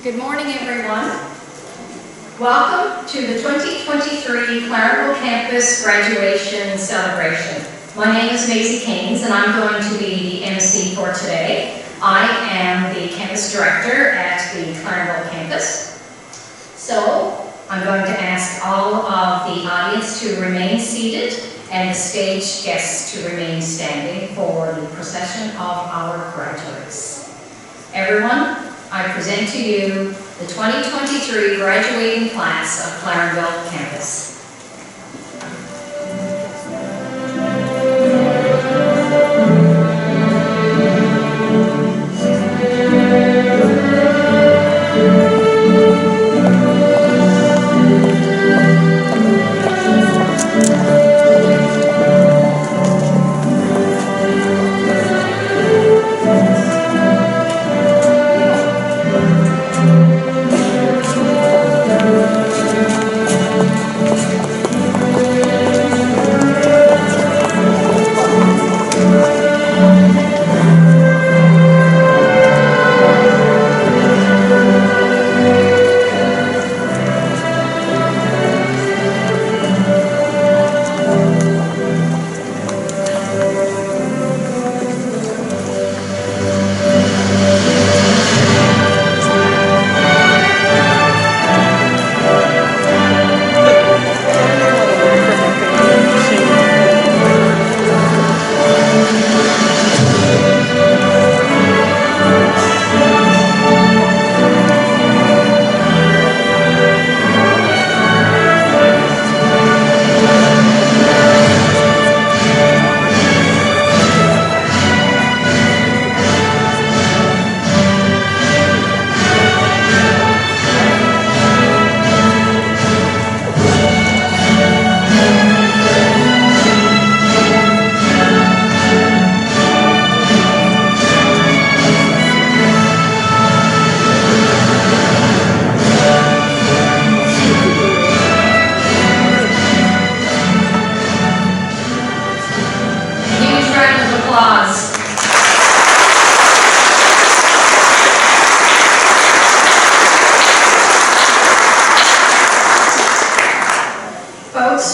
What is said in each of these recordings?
Good morning, everyone. Welcome to the 2023 Clarenville Campus Graduation Celebration. My name is Maisie Keynes, and I'm going to be the MC for today. I am the campus director at the Clarenville Campus. So, I'm going to ask all of the audience to remain seated and the stage guests to remain standing for the procession of our graduates. Everyone, I present to you the 2023 graduating class of Clarenville Campus.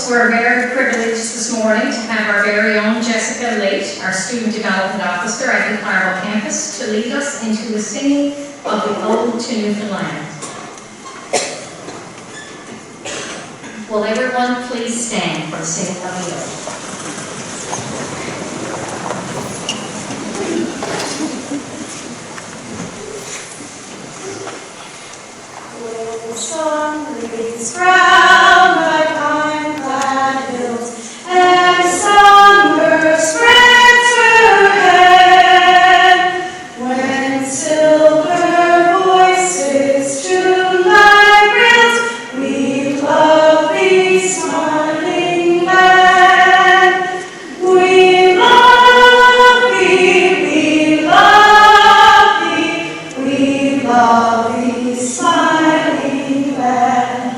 We're very privileged this morning to have our very own Jessica Late, our Student Development Officer at the Clarenville Campus, to lead us into the singing of the Ode to Newfoundland. Will everyone please stand for the singing of the ode? When sun leads round my pine-clad hills, and summer spreads her head, when silver voices tune thy rills, we love thee, smiling land. We love thee, we love thee, we love thee, smiling land.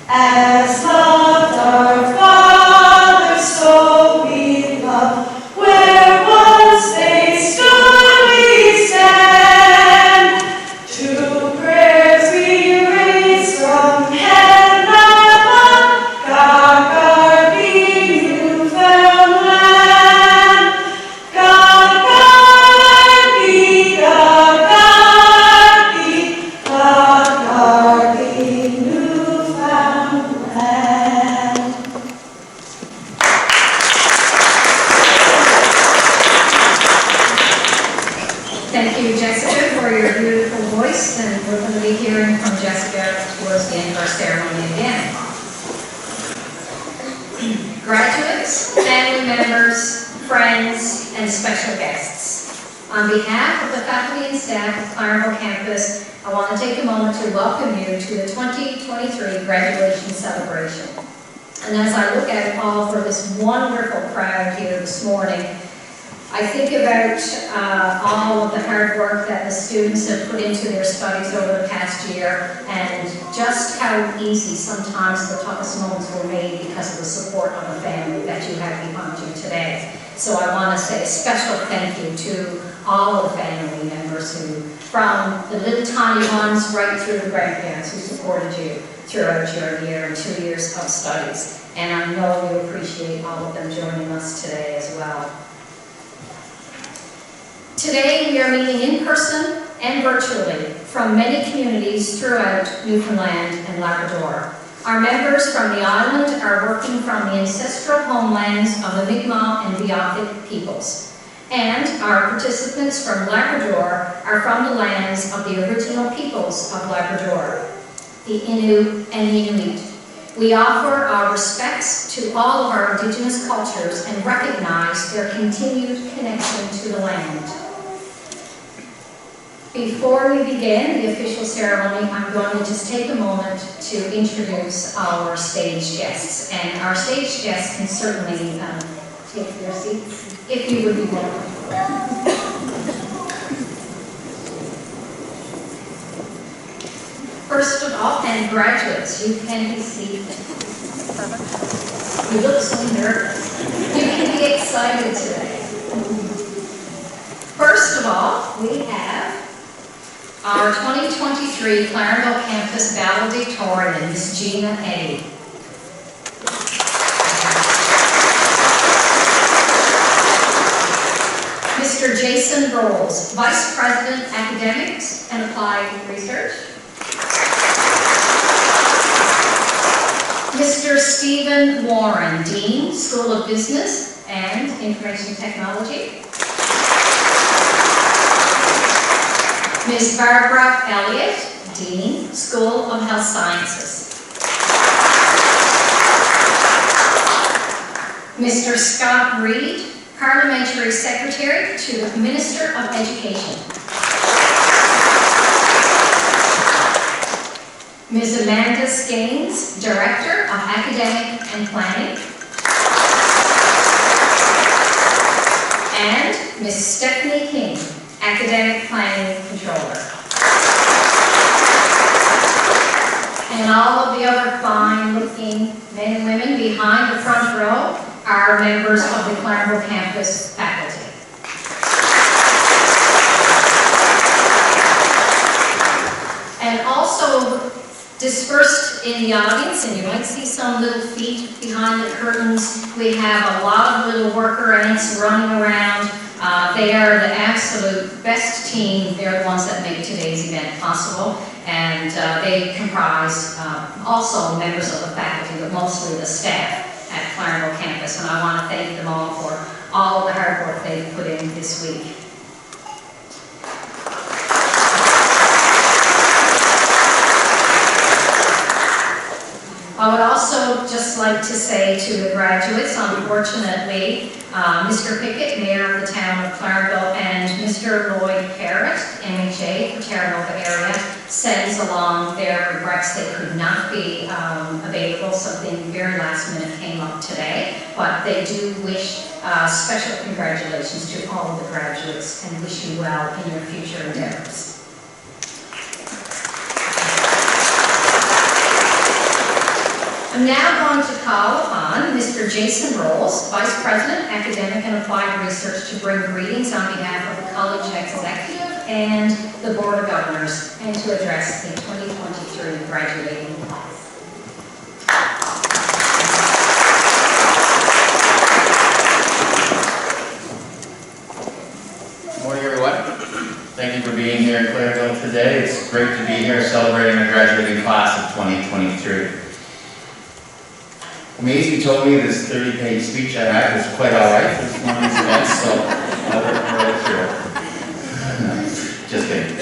As loved our fathers, so we love. Where once they stood, we stand. To prayers we raise from heaven above. God guard thee, Newfoundland. God guard thee, God guard thee, God guard thee, Newfoundland. Thank you, Jessica, for your beautiful voice, and we're going to be hearing from Jessica towards the end of our ceremony again. Graduates, family members, friends, and special guests, on behalf of the faculty and staff of Clarenville Campus, I want to take a moment to welcome you to the 2023 graduation celebration. And as I look at all for this wonderful crowd here this morning, I think about all of the hard work that the students have put into their studies over the past year, and just how easy sometimes the toughest moments were made because of the support of the family that you have behind you today. So I want to say a special thank you to all of the family members who from the little tiny ones right through the grandparents who supported you throughout your year and 2 years of studies. And I know you appreciate all of them joining us today as well. Today we are meeting in person and virtually from many communities throughout Newfoundland and Labrador. Our members from the island are working from the ancestral homelands of the Mi'kmaq and Beothuk peoples. And our participants from Labrador are from the lands of the original peoples of Labrador, the Innu and the Inuit. We offer our respects to all of our Indigenous cultures and recognize their continued connection to the land. Before we begin the official ceremony, I'm going to just take a moment to introduce our stage guests. And our stage guests can certainly take their seats, if you would be willing. First of all, and graduates, you can be seated. You look so nervous. You can be excited today. First of all, we have our 2023 Clarenville Campus valedictorian, Ms. Gina Eddy. Mr. Jason Rolls, Vice President, Academics and Applied Research. Mr. Stephen Warren, Dean, School of Business and Information Technology. Ms. Barbara Elliott, Dean, School of Health Sciences. Mr. Scott Reed, Parliamentary Secretary to the Minister of Education. Ms. Amanda Skanes, Director of Academic and Planning. And Ms. Stephanie King, Academic Planning Controller. And all of the other fine-looking men and women behind the front row are members of the Clarenville Campus faculty. And also dispersed in the audience, and you might see some little feet behind the curtains, we have a lot of little worker ants running around. They are the absolute best team. They're the ones that make today's event possible. And they comprise also members of the faculty, but mostly the staff at Clarenville Campus. And I want to thank them all for all of the hard work they've put in this week. I would also just like to say to the graduates, unfortunately, Mr. Pickett, Mayor of the town of Clarenville, and Mr. Lloyd Parrott, MHA for Terra Nova area, sends along their regrets they could not be available. Something very last minute came up today, but they do wish special congratulations to all of the graduates and wish you well in your future endeavors. I'm now going to call upon Mr. Jason Rolls, Vice President, Academic and Applied Research, to bring greetings on behalf of the College Executive and the Board of Governors, and to address the 2023 graduating class. Good morning, everyone. Thank you for being here in Clarenville today. It's great to be here celebrating the graduating class of 2023. Maisie told me this 30-page speech I had was quite all right for one of these events, so I'll work through it. Just kidding.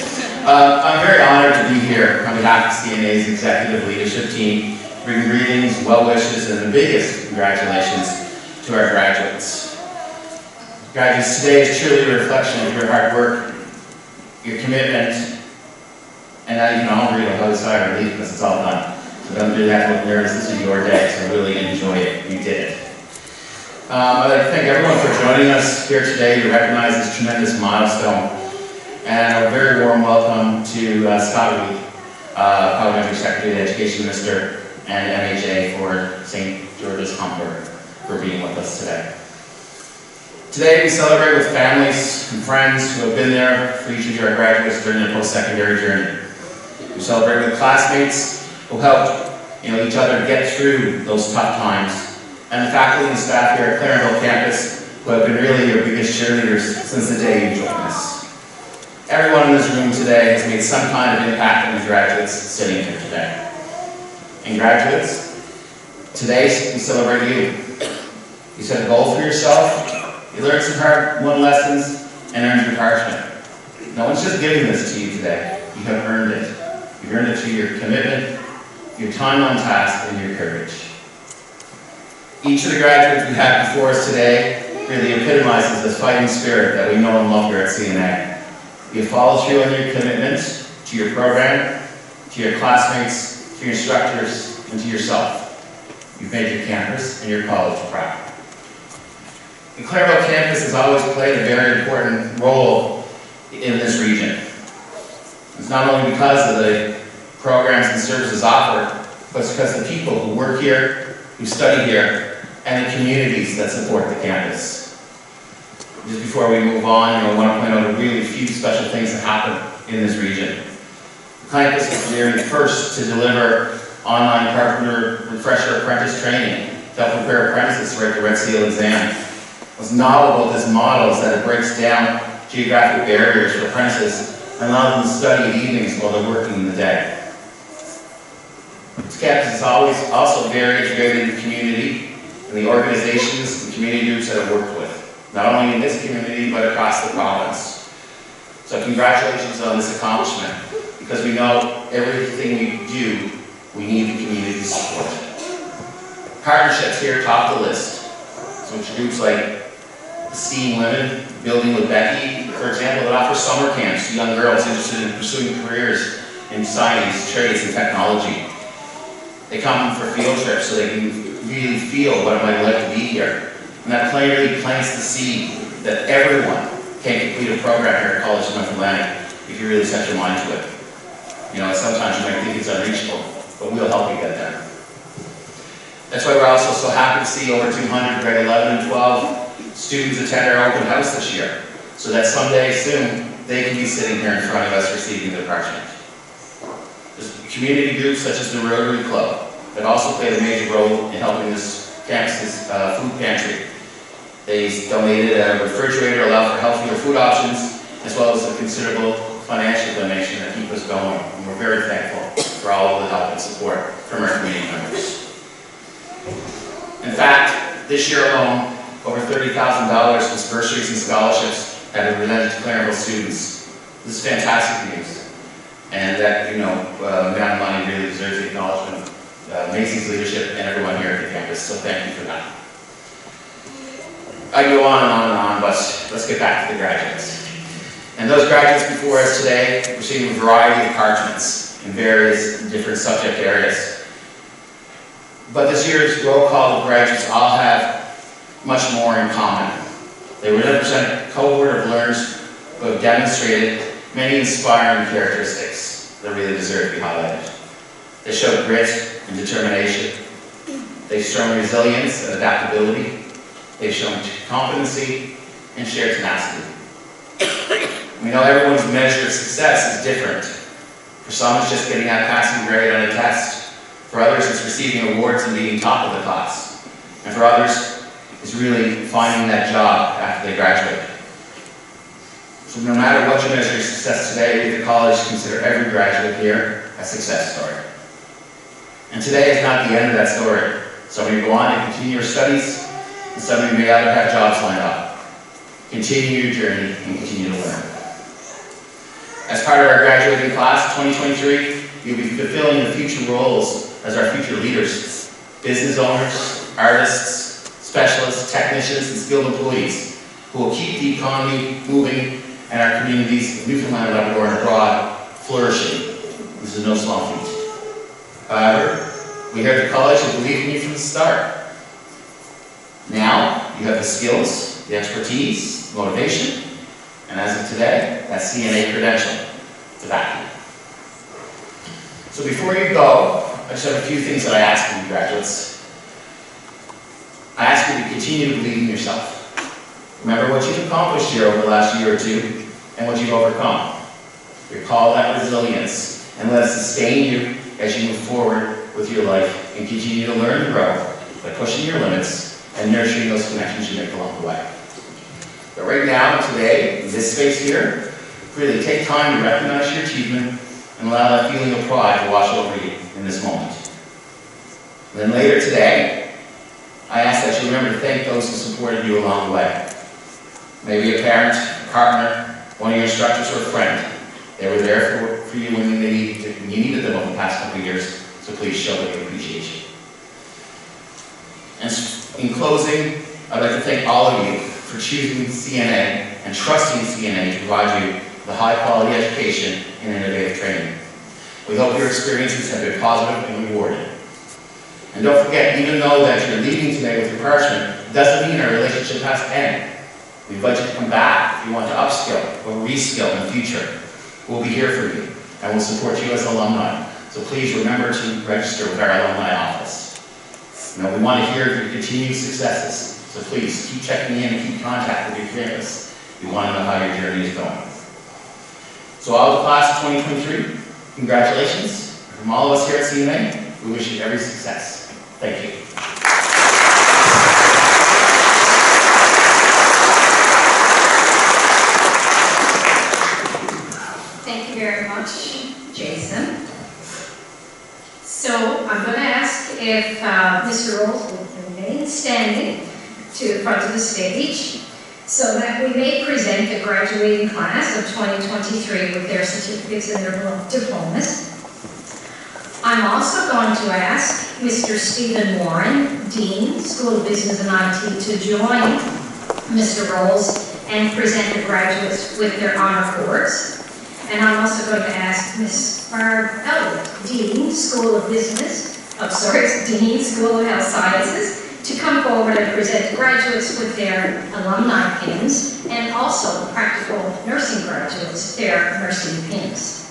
I'm very honored to be here on behalf of CNA's executive leadership team, bringing greetings, well wishes, and the biggest congratulations to our graduates. Graduates, today is truly a reflection of your hard work, your commitment, and I'll read a host sigh of relief because it's all done. So don't do that with nerves. This is your day, so really enjoy it. You did it. I'd like to thank everyone for joining us here today to recognize this tremendous milestone. And a very warm welcome to Scott Reed, Parliamentary Secretary of the Education Minister, and MHA for St. George's Comfort for being with us today. Today we celebrate with families and friends who have been there for each of your graduates during their post-secondary journey. We celebrate with classmates who helped each other get through those tough times, and the faculty and staff here at Clarenville Campus who have been really your biggest cheerleaders since the day you joined us. Everyone in this room today has made some kind of impact on the graduates sitting here today. And graduates, today we celebrate you. You set a goal for yourself, you learned some hard-won lessons, and earned your parchment. No one's just giving this to you today. You have earned it. You've earned it through your commitment, your time on task, and your courage. Each of the graduates we have before us today really epitomizes the fighting spirit that we know and love here at CNA. You follow through on your commitment to your program, to your classmates, to your instructors, and to yourself. You've made your campus and your college proud. The Clarenville campus has always played a very important role in this region. It's not only because of the programs and services offered, but it's because of the people who work here, who study here, and the communities that support the campus. Just before we move on, I want to point out a really few special things that happen in this region. The campus was nearly the first to deliver online Carpenter refresher apprentice training to help prepare apprentices to write the Red Seal exam. What's novel about this model is that it breaks down geographic barriers for apprentices and allows them to study in evenings while they're working in the day. This campus is always also very integrated in the community and the organizations and community groups that I've worked with, not only in this community but across the province. So congratulations on this accomplishment, because we know everything we do, we need the community support. Partnerships here top the list. So groups like Steam Women, Building with Becky, for example, that offer summer camps to young girls interested in pursuing careers in science, trades, and technology. They come for field trips so they can really feel what it might be like to be here. And that clearly plants the seed that everyone can complete a program here at College of North Atlantic if you really set your mind to it. Sometimes you might think it's unreachable, but we'll help you get there. That's why we're also so happy to see over 200 grade 11 and 12 students attend our open house this year, so that someday soon they can be sitting here in front of us receiving their parchment. There's community groups such as the Rotary Club that also played a major role in helping this campus's food pantry. They donated a refrigerator, allowed for healthier food options, as well as a considerable financial donation that keep us going. And we're very thankful for all of the help and support from our community members. In fact, this year alone, over $30,000 in bursaries and scholarships have been presented to Clarenville students. This is fantastic news, and that amount of money really deserves the acknowledgement of Macy's leadership and everyone here at the campus. So thank you for that. I go on and on and on, but let's get back to the graduates. And those graduates before us today received a variety of parchments in various different subject areas. But this year's roll call of graduates all have much more in common. They represent a cohort of learners who have demonstrated many inspiring characteristics that really deserve to be highlighted. They show grit and determination. They've shown resilience and adaptability. They've shown competency and shared tenacity. We know everyone's measure of success is different. For some, it's just getting that passing grade on a test. For others, it's receiving awards and being top of the class. And for others, it's really finding that job after they graduate. So no matter what your measure of success today, we at the college consider every graduate here a success story. And today is not the end of that story. Some of you go on and continue your studies, and some of you may either have jobs lined up. Continue your journey and continue to learn. As part of our graduating class, 2023, you'll be fulfilling the future roles as our future leaders, business owners, artists, specialists, technicians, and skilled employees who will keep the economy moving and our communities of Newfoundland, Labrador, and abroad flourishing. This is no small feat. However, we here at the college have believed in you from the start. Now, you have the skills, the expertise, motivation, and as of today, that CNA credential to back you. So before you go, I just have a few things that I ask of you graduates. I ask you to continue to believe in yourself. Remember what you've accomplished here over the last year or two and what you've overcome. Recall that resilience and let it sustain you as you move forward with your life and continue to learn and grow by pushing your limits and nurturing those connections you make along the way. But right now, today, in this space here, really take time to recognize your achievement and allow that feeling of pride to wash over you in this moment. And then later today, I ask that you remember to thank those who supported you along the way. Maybe a parent, a partner, one of your instructors, or a friend. They were there for you when you needed them over the past couple of years, so please show them your appreciation. And in closing, I'd like to thank all of you for choosing CNA and trusting CNA to provide you with a high-quality education and innovative training. We hope your experiences have been positive and rewarding. And don't forget, even though that you're leaving today with your parchment, it doesn't mean our relationship has to end. We invite you to come back if you want to upskill or reskill in the future. We'll be here for you, and we'll support you as alumni. So please remember to register with our alumni office. We want to hear your continued successes, so please keep checking in and keep contact with your campus. We want to know how your journey is going. So all the class of 2023, congratulations. From all of us here at CNA, we wish you every success. Thank you. Thank you very much, Jason. So I'm going to ask if Mr. Rolls will remain standing to the front of the stage so that we may present the graduating class of 2023 with their certificates and their diplomas. I'm also going to ask Mr. Stephen Warren, Dean, School of Business and IT, to join Mr. Rolls and present the graduates with their honor cords. And I'm also going to ask Ms. Barb Elliott, Dean, School of Dean, School of Health Sciences, to come forward and present the graduates with their alumni pins, and also the practical nursing graduates their nursing pins.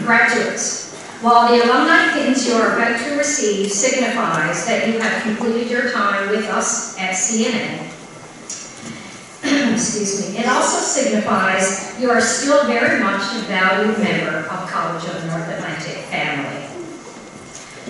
Graduates, while the alumni pins you are about to receive signifies that you have completed your time with us at CNA, excuse me, it also signifies you are still very much a valued member of College of the North Atlantic family.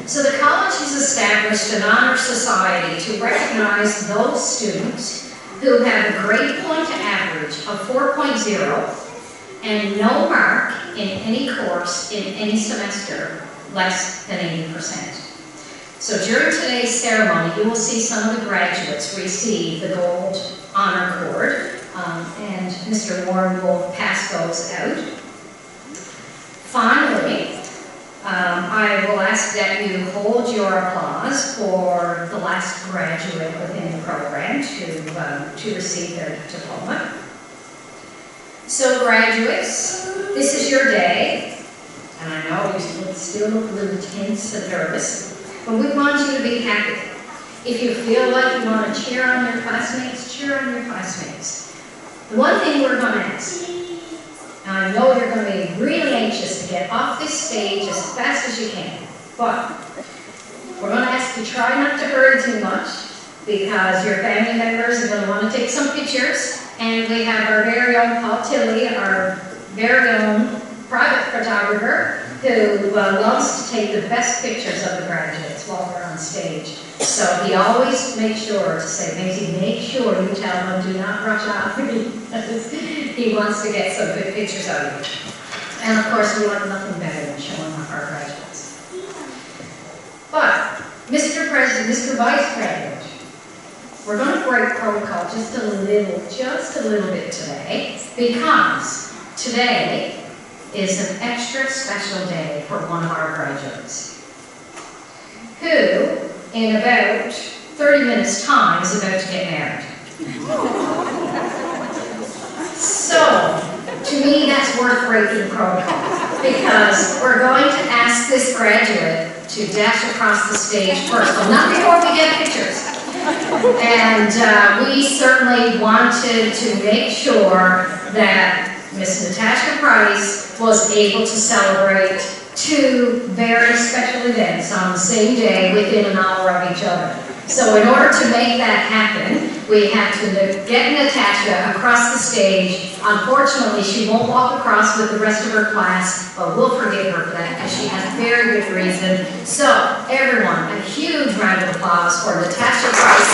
So the college has established an honor society to recognize those students who have a grade point average of 4.0 and no mark in any course in any semester less than 80%. So during today's ceremony, you will see some of the graduates receive the gold honor cord, and Mr. Warren will pass those out. Finally, I will ask that you hold your applause for the last graduate within the program to receive their diploma. So graduates, this is your day, and I know you still look a little tense and nervous, but we want you to be happy. If you feel like you want to cheer on your classmates, cheer on your classmates. The one thing we're going to ask, and I know you're going to be really anxious to get off this stage as fast as you can, but we're going to ask you to try not to hurry too much, because your family members are going to want to take some pictures, and we have our very own Paul Tilley, our very own private photographer, who loves to take the best pictures of the graduates while we're on stage. So he always makes sure to say, Maisie, make sure you tell them do not rush out. He wants to get some good pictures of you. And of course, we want nothing better than showing off our graduates. But, Mr. President, Mr. Vice President, we're going to break protocol just a little bit today, because today is an extra special day for one of our graduates, who, in about 30 minutes' time, is about to get married. So, to me, that's worth breaking protocol, because we're going to ask this graduate to dash across the stage first, but not before we get pictures. And we certainly wanted to make sure that Miss Natasha Price was able to celebrate two very special events on the same day within an hour of each other. So in order to make that happen, we have to get Natasha across the stage. Unfortunately, she won't walk across with the rest of her class, but we'll forgive her for that because she has very good reason. So everyone, a huge round of applause for Natasha Price.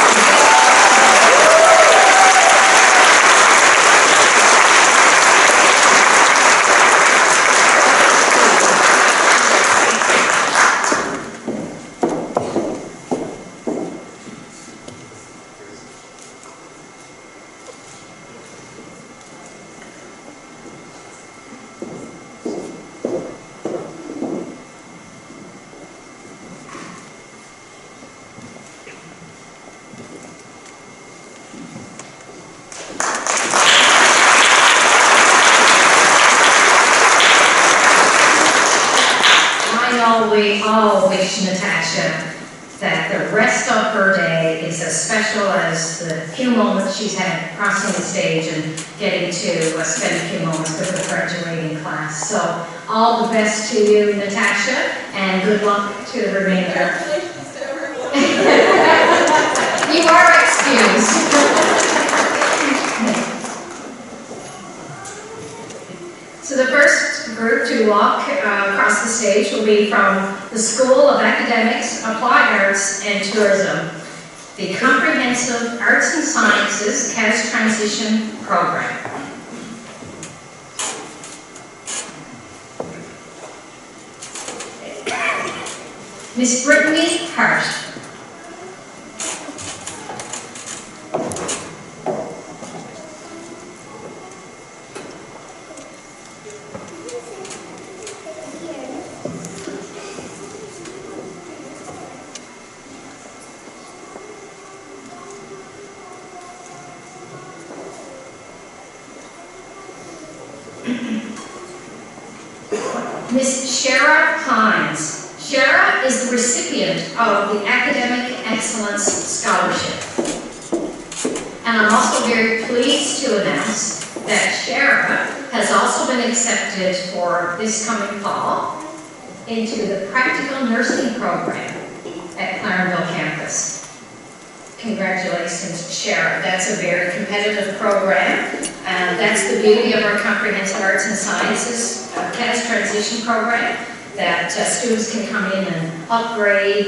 We all wish Natasha that the rest of her day is as special as the few moments she's had crossing the stage and getting to spend a few moments with her graduating class. So all the best to you, Natasha, and good luck to the remainder. Congratulations to everyone. You are excused. So the first group to walk across the stage will be from the School of Academics, Applied Arts, and Tourism, the Comprehensive Arts and Sciences CAS Transition Program. Miss Brittany Hart. Miss Shara Hines. Shara is the recipient of the Academic Excellence Scholarship. And I'm also very pleased to announce that Shara has also been accepted for this coming fall into the Practical Nursing Program at Clarenville Campus. Congratulations, Shara. That's a very competitive program. And that's the beauty of our Comprehensive Arts and Sciences CAS Transition Program, that students can come in and upgrade,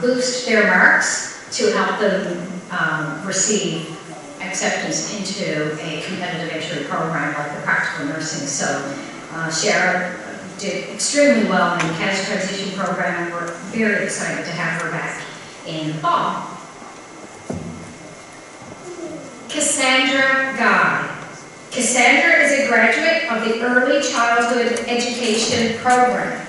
boost their marks to help them receive acceptance into a competitive entry program like the Practical Nursing. So Shara did extremely well in the CAS Transition Program, and we're very excited to have her back in the fall. Cassandra Guy. Cassandra is a graduate of the Early Childhood Education Program.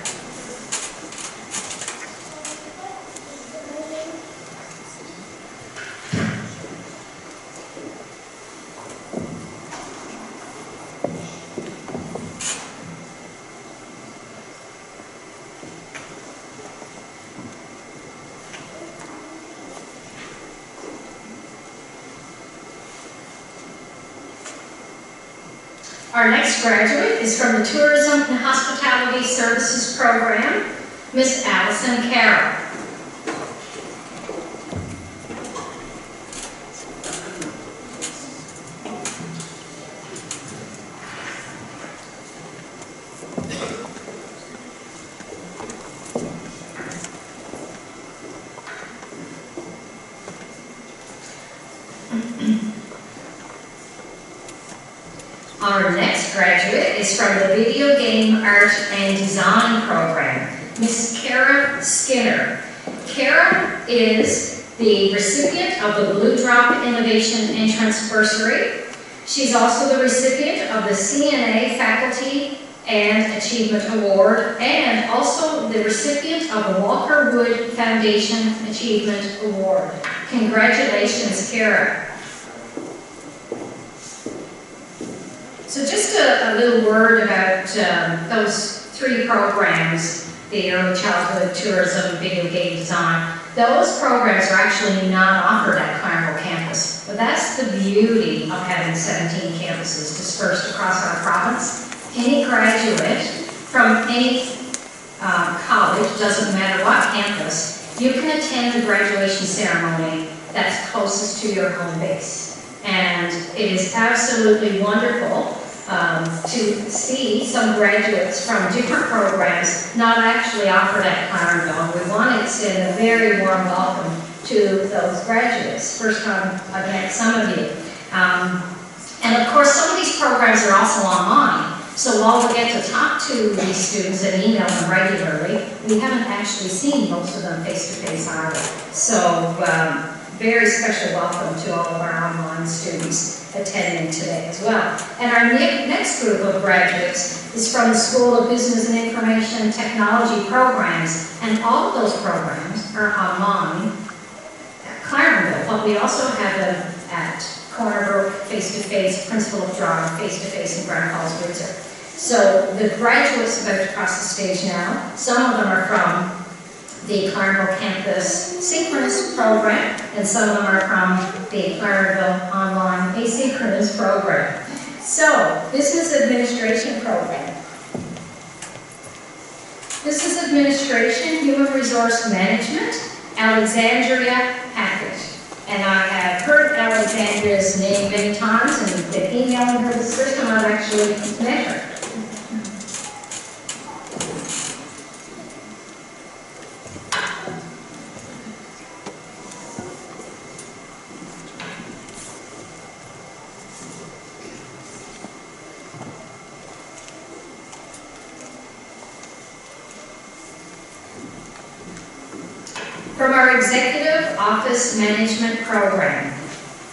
Our next graduate is from the Tourism and Hospitality Services Program, Miss Allison Carroll. Our next graduate is from the Video Game Art and Design Program, Miss Kara Skinner. Kara is the recipient of the Blue Drop Innovation Entrance Bursary. She's also the recipient of the CNA Faculty and Achievement Award, and also the recipient of the Walker Wood Foundation Achievement Award. Congratulations, Kara. So just a little word about those three programs, the Early Childhood Tourism, Video Game Design. Those programs are actually not offered at Clarenville Campus, but that's the beauty of having 17 campuses dispersed across our province. Any graduate from any college, doesn't matter what campus, you can attend the graduation ceremony that's closest to your home base. And it is absolutely wonderful to see some graduates from different programs not actually offered at Clarenville. We want to extend a very warm welcome to those graduates. First time I've met some of you. And of course, some of these programs are also online. So while we get to talk to these students and email them regularly, we haven't actually seen most of them face-to-face either. So very special welcome to all of our online students attending today as well. And our next group of graduates is from the School of Business and Information Technology programs, and all of those programs are online at Clarenville, but we also have them at Cornerbrook, face-to-face, Principal of Drive, face-to-face in Grand Falls, Windsor. So the graduates about to cross the stage now, some of them are from the Clarenville Campus Synchronous program, and some of them are from the Clarenville Online Asynchronous program. So, Business Administration program. Business Administration, Human Resource Management, Alexandria Hackett. And I have heard Alexandria's name many times, and been emailing her. This is the first time I've actually met her. From our Executive Office Management Program,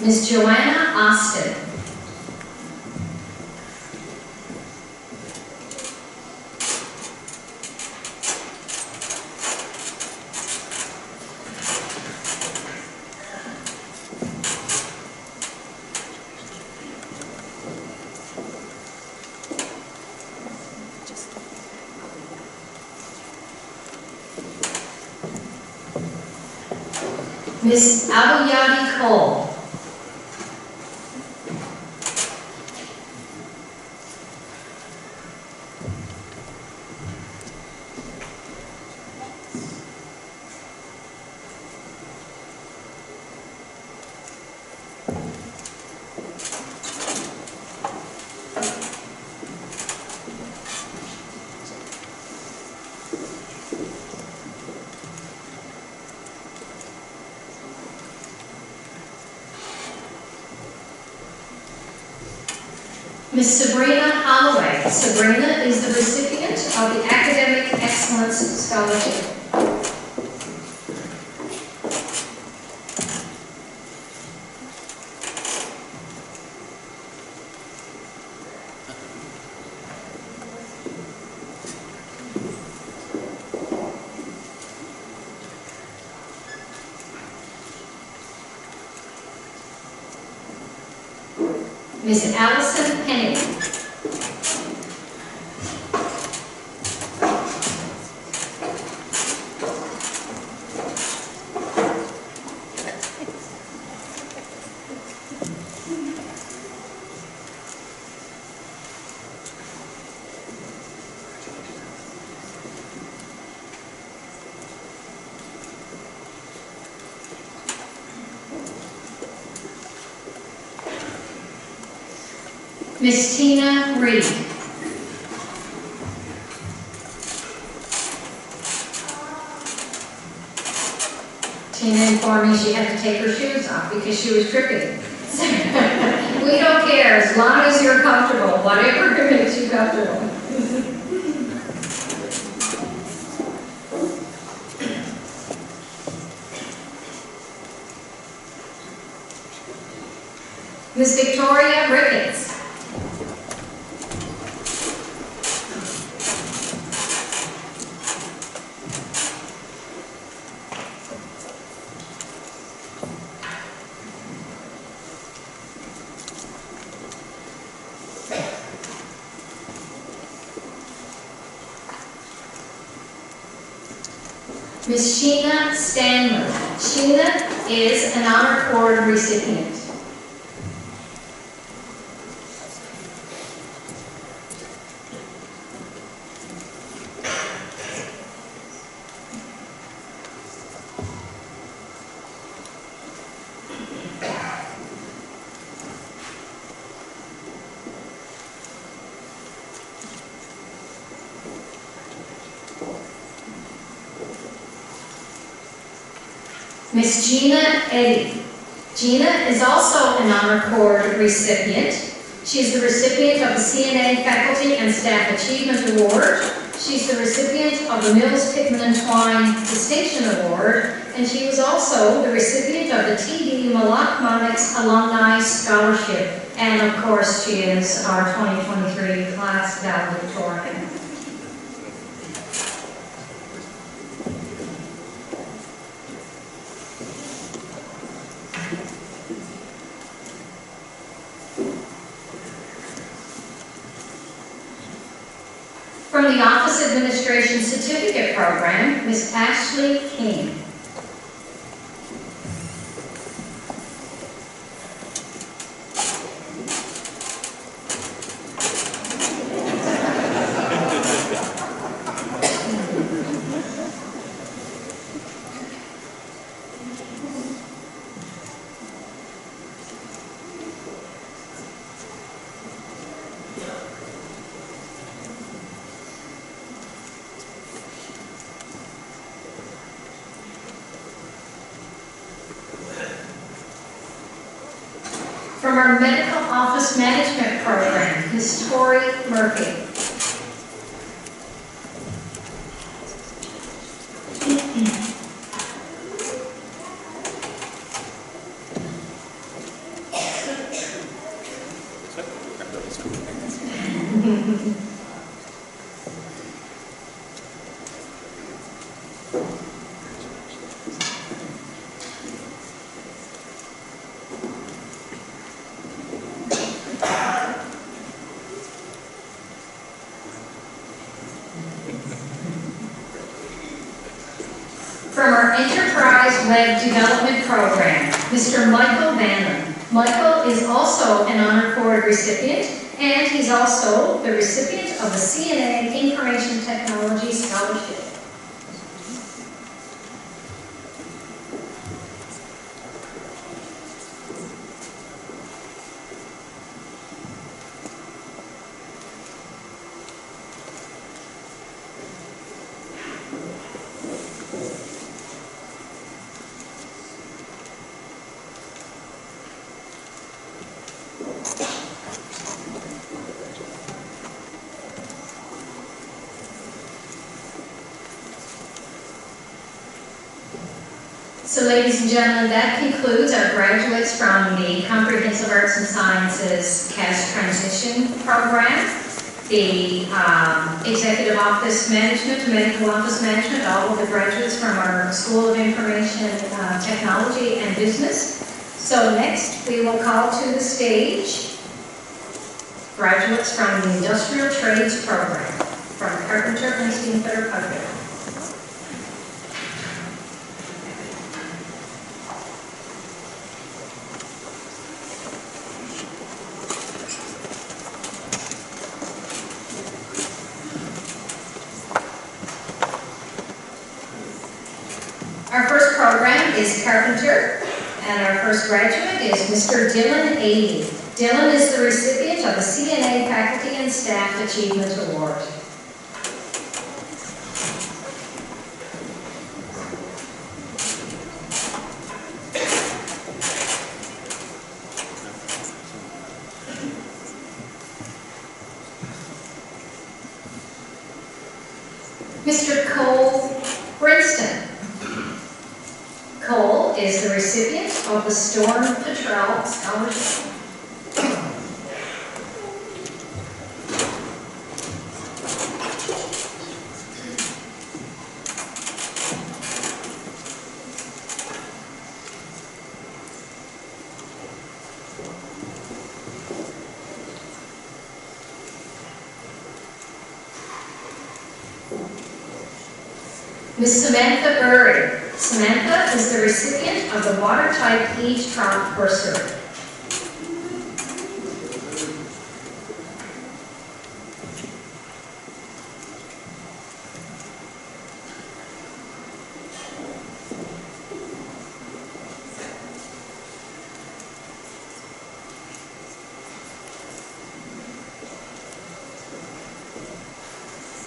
Ms. Joanna Austin. Ms. Abuyadi Cole. Ms. Sabrina Holloway. Sabrina is the recipient of the Academic Excellence Scholarship. Ms. Allison Penny. Ms. Tina Reed. Tina informed me she had to take her shoes off because she was tripping. We don't care as long as you're comfortable, whatever makes you comfortable. Ms. Victoria Ricketts. Ms. Sheena Stanley. Sheena is an Honor Cord recipient. Miss Gina Eddy. Gina is also an Honor Cord recipient. She is the recipient of the CNA Faculty and Staff Achievement Award. She's the recipient of the Mills, Pittman and Twine Distinction Award, and she was also the recipient of the T.D. Malakmonics Alumni Scholarship. And of course, she is our 2023 class valedictorian. From the Office Administration Certificate Program, Ms. Ashley King. From our Medical Office Management Program, Ms. Tori Murphy. From our Enterprise Web Development Program, Mr. Michael Bannon. Michael is also an Honor Cord recipient, and he's also the recipient of the CNA Information Technology Scholarship. So ladies and gentlemen, that concludes our graduates from the Comprehensive Arts and Sciences CAS Transition Program, the Executive Office Management, Medical Office Management, all of the graduates from our School of Information Technology and Business. So next we will call to the stage graduates from the Industrial Trades Program from Carpenter and Steamfitter Pipefitter. Our first program is Carpenter, and our first graduate is Mr. Dylan Ady. Dylan is the recipient of the CNA Faculty and Staff Achievement Award. Mr. Cole Princeton. Cole is the recipient of the Storm Patrol Scholarship. Ms. Samantha Burry. Samantha is the recipient of the Watertight Each Trout Bursary.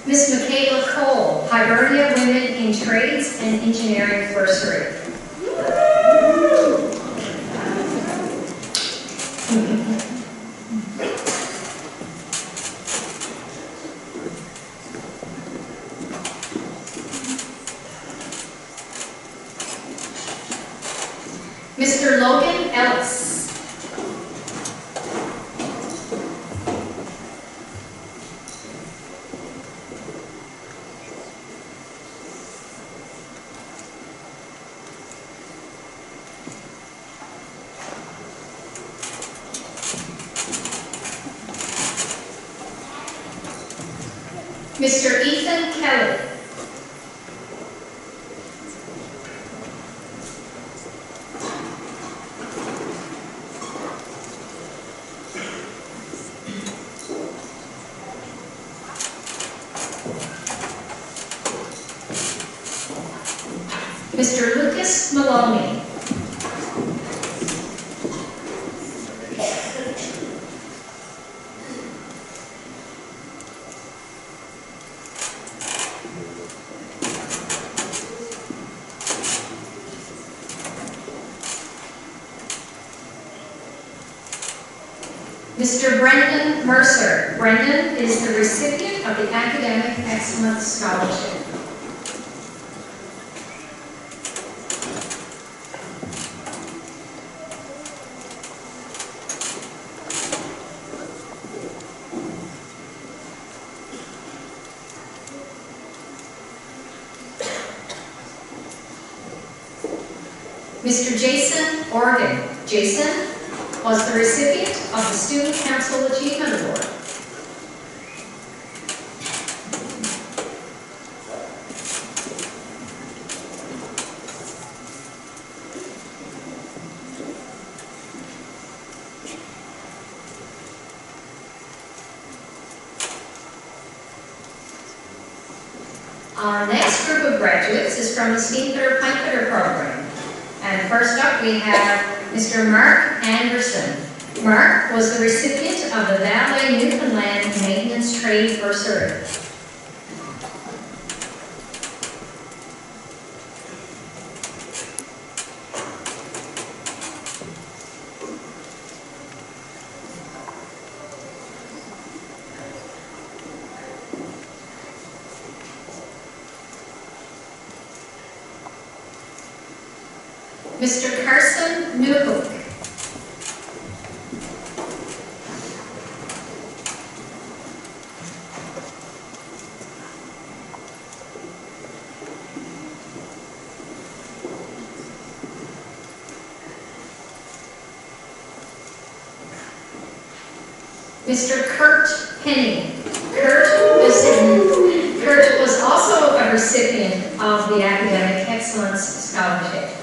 Ms. Michaela Cole, Hibernia Women in Trades and Engineering Bursary. Mr. Ethan Kelly. Mr. Lucas Maloney. Mr. Brendan Mercer. Brendan is the recipient of the Academic Excellence Scholarship. Mr. Jason Organ. Jason was the recipient of the Student Council Achievement Award. Our next group of graduates is from the Steamfitter Pipefitter Program. And first up we have Mr. Mark Anderson. Mark was the recipient of the Valley Newfoundland Maintenance Trade Bursary. Mr. Carson Newhook. Mr. Kurt Penny. Kurt was also a recipient of the Academic Excellence Scholarship.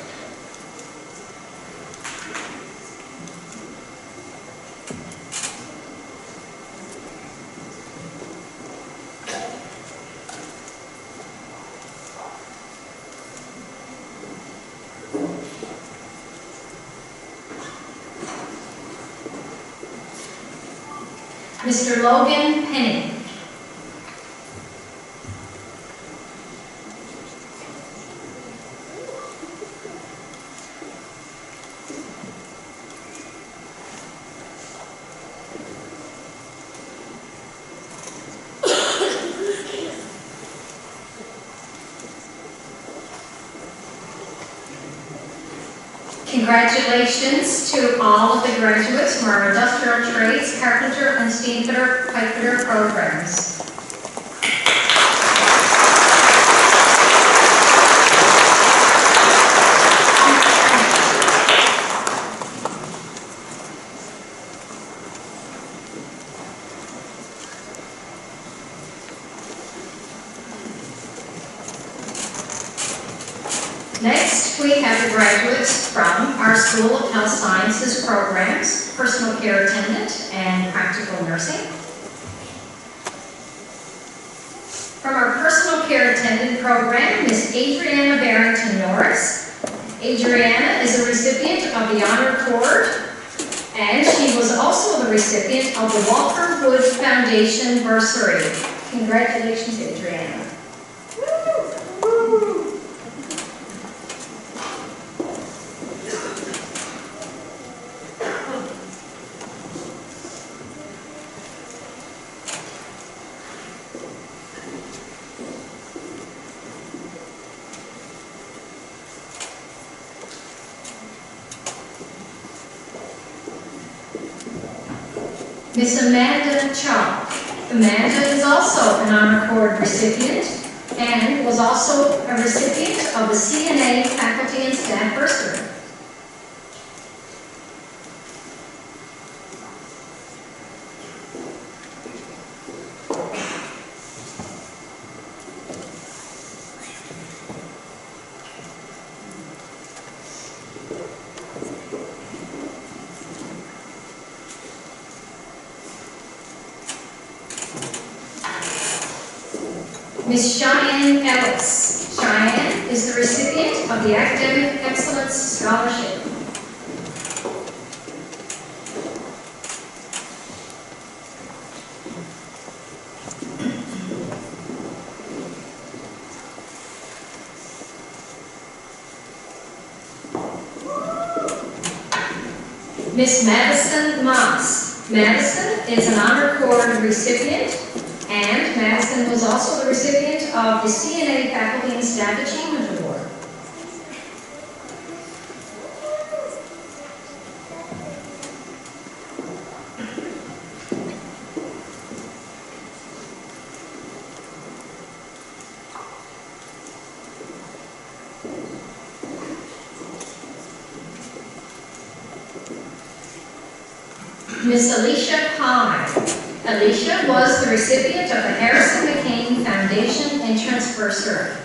Mr. Logan Penny. Congratulations to all of the graduates from our industrial trades, Carpenter and Steamfitter, Pipefitter programs. Next, we have the graduates from our School of Health Sciences programs, Personal Care Attendant and Practical Nursing. From our Personal Care Attendant program, Miss Adriana Barrington Norris. Adriana is a recipient of the Honor Cord, and she was also the recipient of the Walker Wood Foundation Bursary. Congratulations, Adriana. Miss Amanda Chalk. Amanda is also an Honor Cord recipient and was also a recipient of the CNA Faculty and Staff Bursary. Miss Cheyenne Ellis. Cheyenne is the recipient of the Academic Excellence Scholarship. Miss Madison Moss. Madison is an Honor Cord recipient, and Madison was also the recipient of the CNA Faculty and Staff Achievement Award. Miss Alicia Pye. Alicia was the recipient of the Harrison McCain Foundation Entrance Bursary.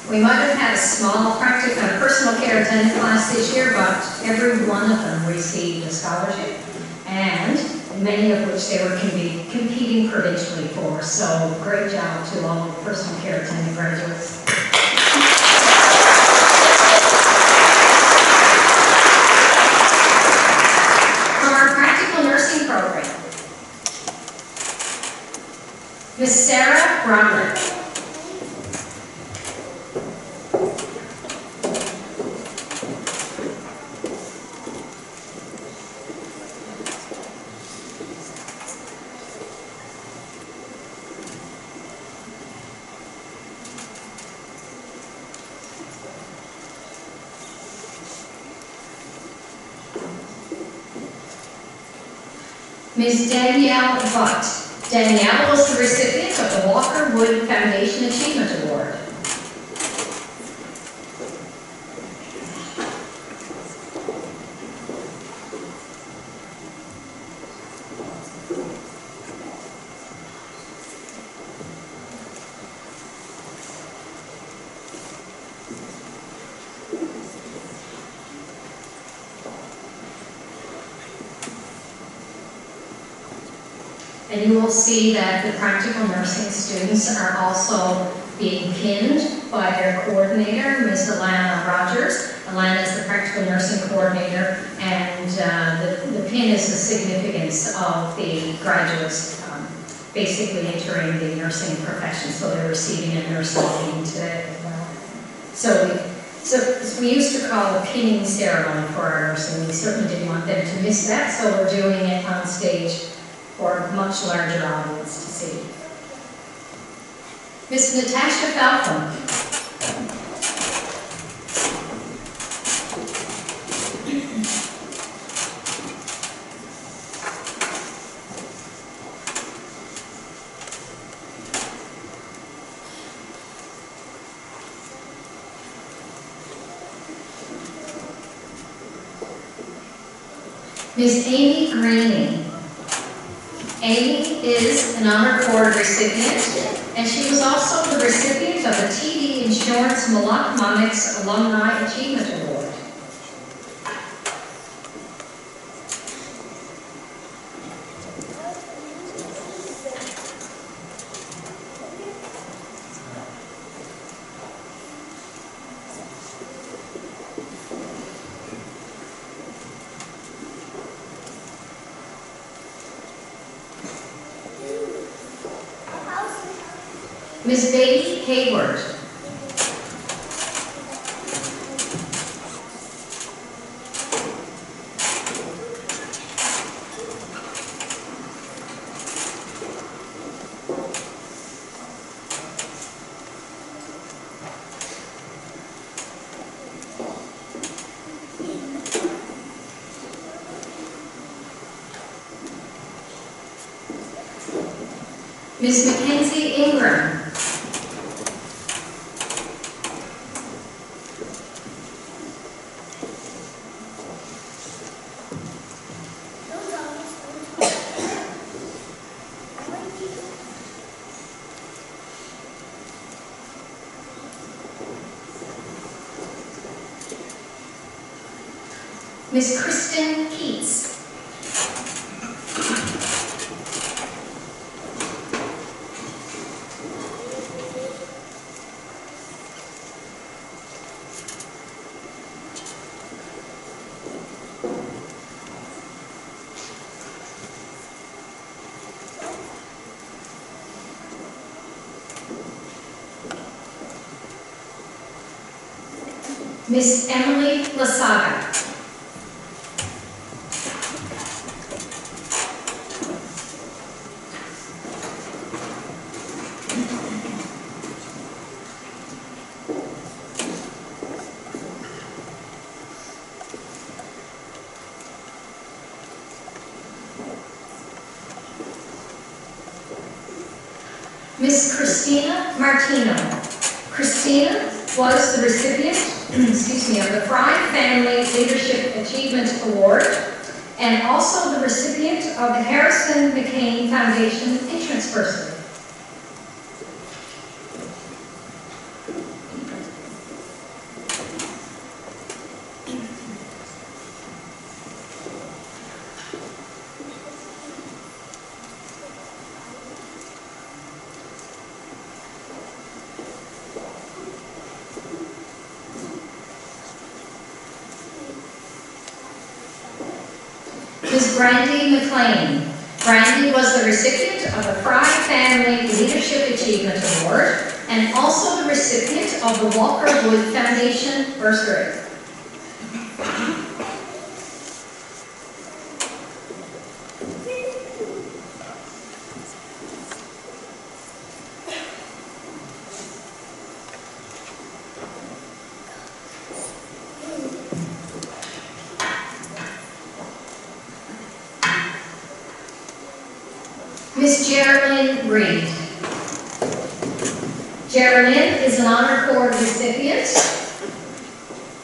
We might have had a small personal care attendant class this year, but every one of them received a scholarship, and many of which they were competing provincially for. So great job to all the personal care attendant graduates. From our practical nursing program, Miss Sarah Broderick. Ms. Danielle Butt. Danielle was the recipient of the Walker Wood Foundation Achievement Award. And you will see that the practical nursing students are also being pinned by their coordinator, Ms. Alana Rogers. Alana is the practical nursing coordinator, and the pin is the significance of the graduates basically entering the nursing profession, so they're receiving a nursing pin today as well. So we used to call a pinning ceremony for our nursing. We certainly didn't want them to miss that, so we're doing it on stage for a much larger audience to see. Miss Natasha Falcon. Ms. Amy Greeney. Amy is an Honor Cord recipient, and she was also the recipient of the TD Insurance Malak-Mamix Alumni Achievement Award. Ms. Beatty Hayward. Ms. Mackenzie Ingram. Miss Kristen Keats. Miss Emily Lasaga. Miss Christina Martino. Christina was the recipient, of the Fry Family Leadership Achievement Award and also the recipient of the Harrison McCain Foundation Entrance Bursary. Ms. Brandy McLean. Brandy was the recipient of the Fry Family Leadership Achievement Award and also the recipient of the Walker Wood Foundation Bursary. Miss Geraldine Reed. Geraldine is an Honor Cord recipient.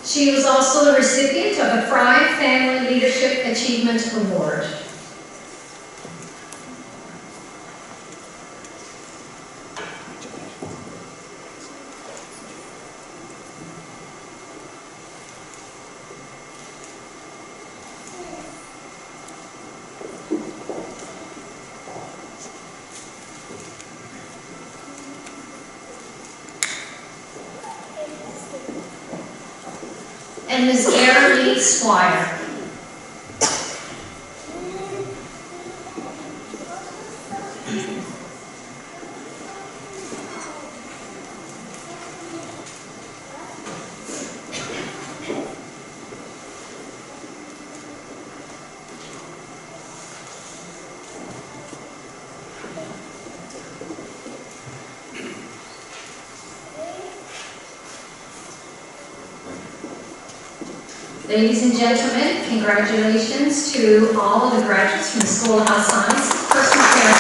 She was also the recipient of the Fry Family Leadership Achievement Award. And Ms. Gary Lee Squire. Ladies and gentlemen, congratulations to all of the graduates from the School of Health Science, Personal Care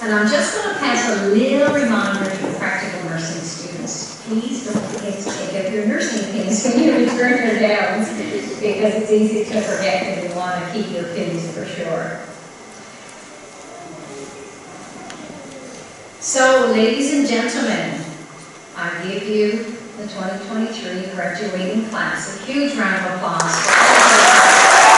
And I'm just going to pass a little reminder to the practical nursing students. Please don't forget to take up your nursing pins when you return your gowns, because it's easy to forget and you want to keep your pins for sure. So, ladies and gentlemen, I give you the 2023 graduating class. A huge round of applause for all of them.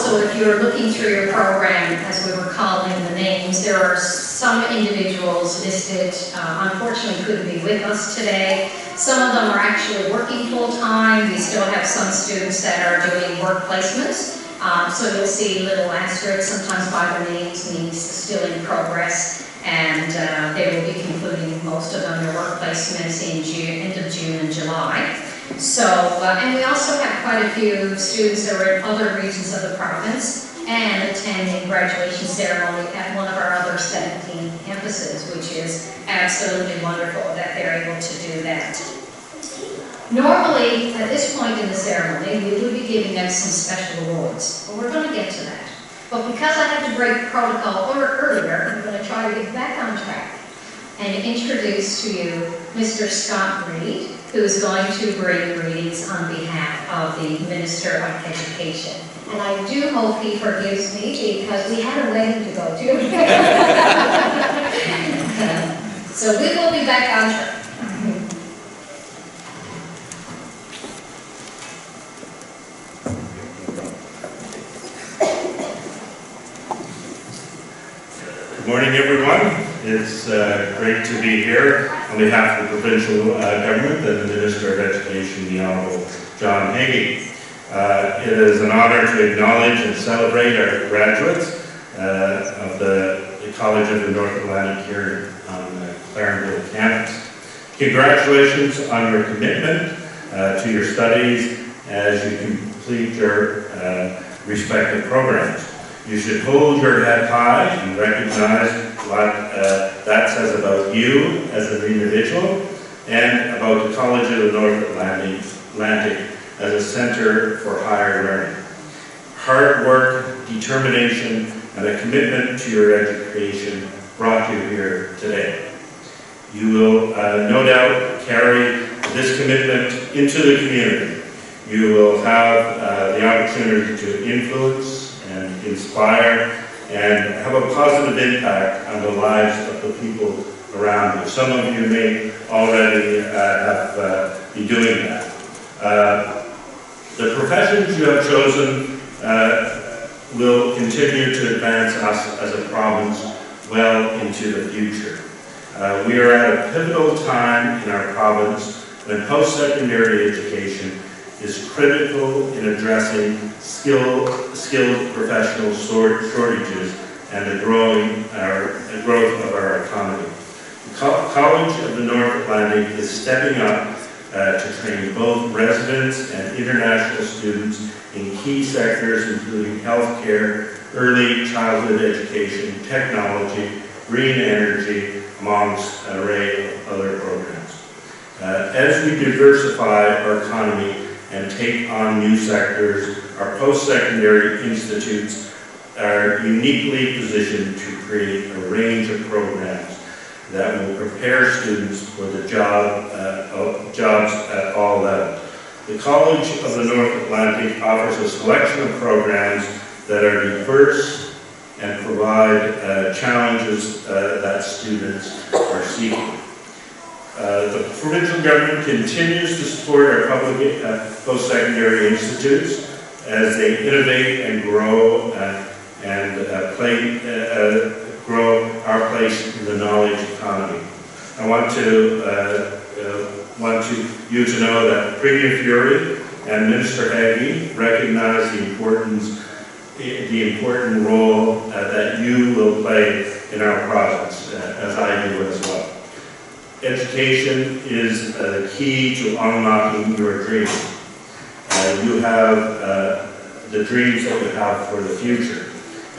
If you're looking through your program, as we were calling the names, there are some individuals listed, unfortunately couldn't be with us today. Some of them are actually working full-time. We still have some students that are doing work placements. So you'll see little asterisks sometimes by their names, means still in progress. And they will be concluding most of them their work placements in end of June and July. So, and we also have quite a few students that are in other regions of the province and attending graduation ceremony at one of our other 17 campuses, which is absolutely wonderful that they're able to do that. Normally, at this point in the ceremony, we would be giving out some special awards, but we're going to get to that. But because I had to break protocol earlier, I'm going to try to get back on track and introduce to you Mr. Scott Reed, who is going to bring readings on behalf of the Minister of Education. And I do hope he forgives me because we had a wedding to go to. So we will be back on track. Good morning, everyone. It's great to be here on behalf of the provincial government and the Minister of Education, the Honourable John Hagee. It is an honour to acknowledge and celebrate our graduates of the College of the North Atlantic here on the Clarenville Campus. Congratulations on your commitment to your studies as you complete your respective programs. You should hold your head high and recognize what that says about you as an individual and about the College of the North Atlantic as a centre for higher learning. Hard work, determination, and a commitment to your education brought you here today. You will no doubt carry this commitment into the community. You will have the opportunity to influence and inspire and have a positive impact on the lives of the people around you. Some of you may already be doing that. The professions you have chosen will continue to advance us as a province well into the future. We are at a pivotal time in our province when post-secondary education is critical in addressing skilled professional shortages and the growth of our economy. The College of the North Atlantic is stepping up to train both residents and international students in key sectors including healthcare, early childhood education, technology, green energy, amongst an array of other programs. As we diversify our economy and take on new sectors, our post-secondary institutes are uniquely positioned to create a range of programs that will prepare students for the jobs at all levels. The College of the North Atlantic offers a selection of programs that are diverse and provide challenges that students are seeking. The provincial government continues to support our public post-secondary institutes as they innovate and grow grow our place in the knowledge economy. I want you to know that Premier Fury and Minister Hagee recognize the important role that you will play in our province, as I do as well. Education is the key to unlocking your dreams. You have the dreams that you have for the future.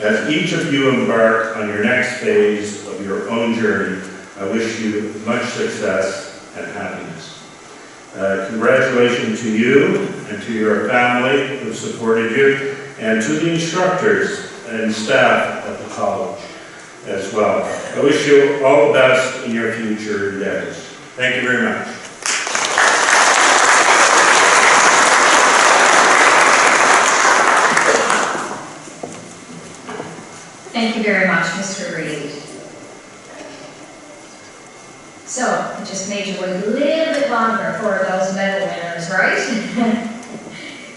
As each of you embark on your next phase of your own journey, I wish you much success and happiness. Congratulations to you and to your family who supported you, and to the instructors and staff at the college as well. I wish you all the best in your future endeavors. Thank you very much. Thank you very much, Mr. Reed. So, I just made you wait a little bit longer for those medal winners, right?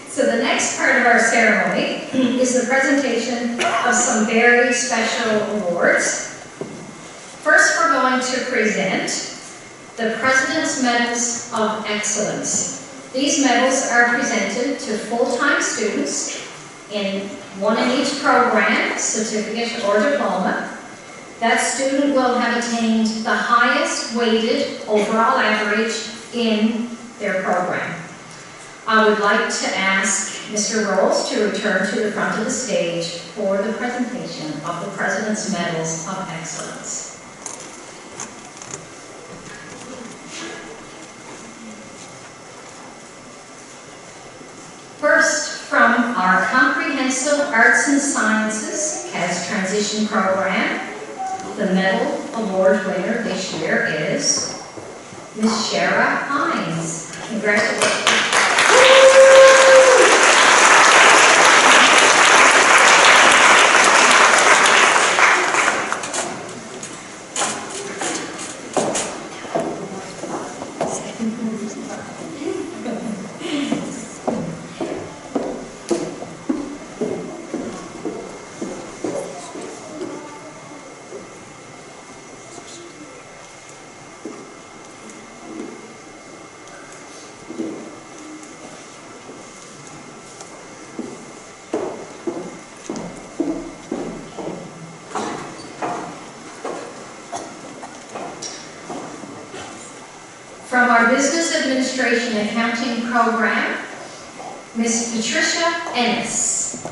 So the next part of our ceremony is the presentation of some very special awards. First, we're going to present the President's Medals of Excellence. These medals are presented to full-time students in one in each program, certificate or diploma. That student will have attained the highest weighted overall average in their program. I would like to ask Mr. Rolls to return to the front of the stage for the presentation of the President's Medals of Excellence. Comprehensive Arts and Sciences CAS Transition Program. The medal award winner this year is Ms. Shara Hines. Congratulations. From our Business Administration Accounting Program, Ms. Patricia Ennis.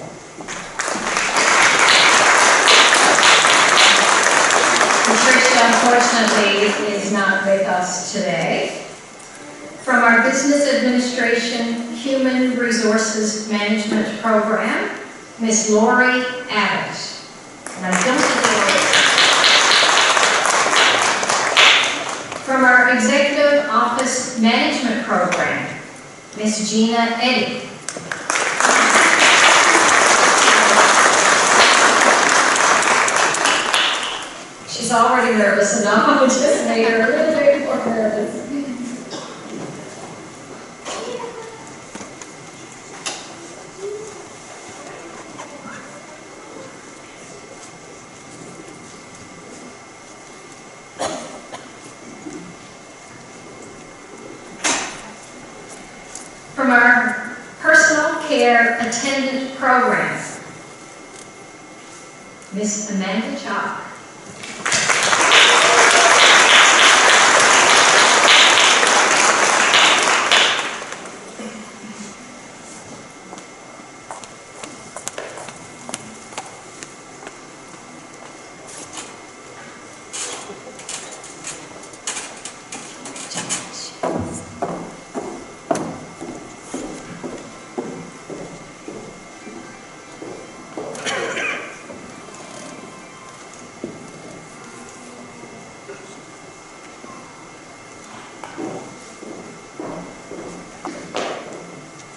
Patricia, unfortunately, is not with us today. From our Business Administration Human Resources Management Program, Ms. Lori Abbott. And I don't see From our Executive Office Management Program, Ms. Gina Eddy. She's already nervous enough, I just made her a little bit more nervous. From our Personal Care Attendant Program, Miss Amanda Chalk.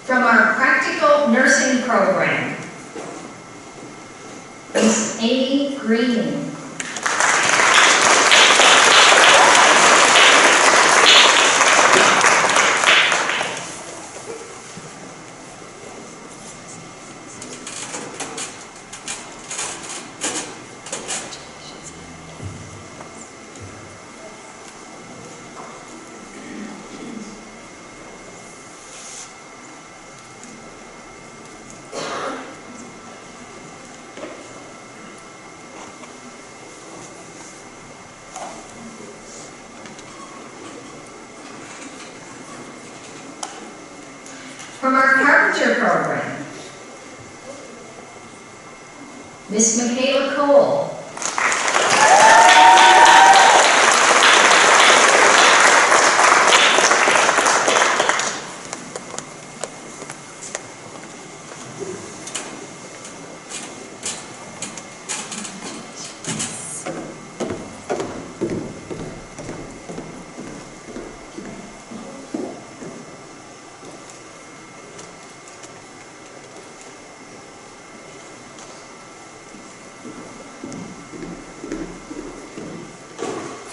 From our Practical Nursing Program, Miss Amy Green. From our Carpenter Program, Miss Michaela Cole.